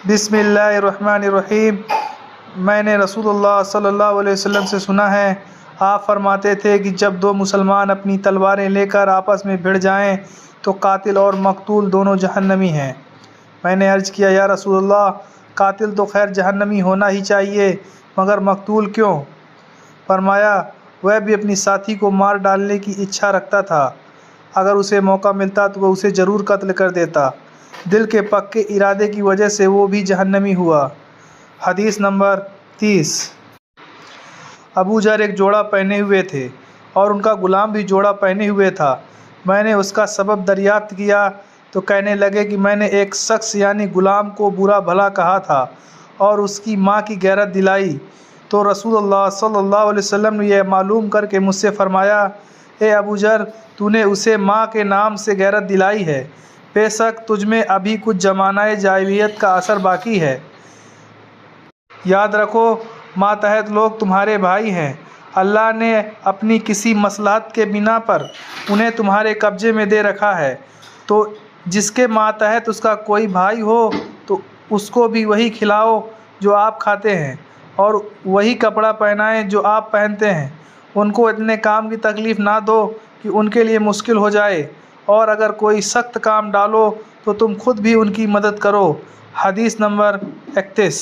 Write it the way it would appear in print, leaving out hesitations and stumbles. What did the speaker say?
بسم اللہ الرحمن الرحیم۔ میں نے رسول اللہ صلی اللہ علیہ وسلم سے سنا ہے، آپ فرماتے تھے کہ جب دو مسلمان اپنی تلواریں لے کر آپس میں بھڑ جائیں تو قاتل اور مقتول دونوں جہنمی ہیں۔ میں نے عرض کیا، یا رسول اللہ، قاتل تو خیر جہنمی ہونا ہی چاہیے، مگر مقتول کیوں؟ فرمایا، وہ بھی اپنی ساتھی کو مار ڈالنے کی اچھا رکھتا تھا، اگر اسے موقع ملتا تو وہ اسے ضرور قتل کر دیتا، دل کے پکے ارادے کی وجہ سے وہ بھی جہنمی ہوا۔ حدیث نمبر 30۔ ابو ذر ایک جوڑا پہنے ہوئے تھے اور ان کا غلام بھی جوڑا پہنے ہوئے تھا۔ میں نے اس کا سبب دریافت کیا تو کہنے لگے کہ میں نے ایک شخص یعنی غلام کو برا بھلا کہا تھا اور اس کی ماں کی غیرت دلائی، تو رسول اللہ صلی اللہ علیہ وسلم نے یہ معلوم کر کے مجھ سے فرمایا، اے ابو ذر، تو نے اسے ماں کے نام سے غیرت دلائی ہے، بے شک تجھ میں ابھی کچھ زمانہ جاہلیت کا اثر باقی ہے۔ یاد رکھو، ماتحت لوگ تمہارے بھائی ہیں، اللہ نے اپنی کسی مصلحت کے بنا پر انہیں تمہارے قبضے میں دے رکھا ہے، تو جس کے ماتحت اس کا کوئی بھائی ہو تو اس کو بھی وہی کھلاؤ جو آپ کھاتے ہیں، اور وہی کپڑا پہنائیں جو آپ پہنتے ہیں۔ ان کو اتنے کام کی تکلیف نہ دو کہ ان کے لیے مشکل ہو جائے، اور اگر کوئی سخت کام ڈالو تو تم خود بھی ان کی مدد کرو۔ حدیث نمبر 31۔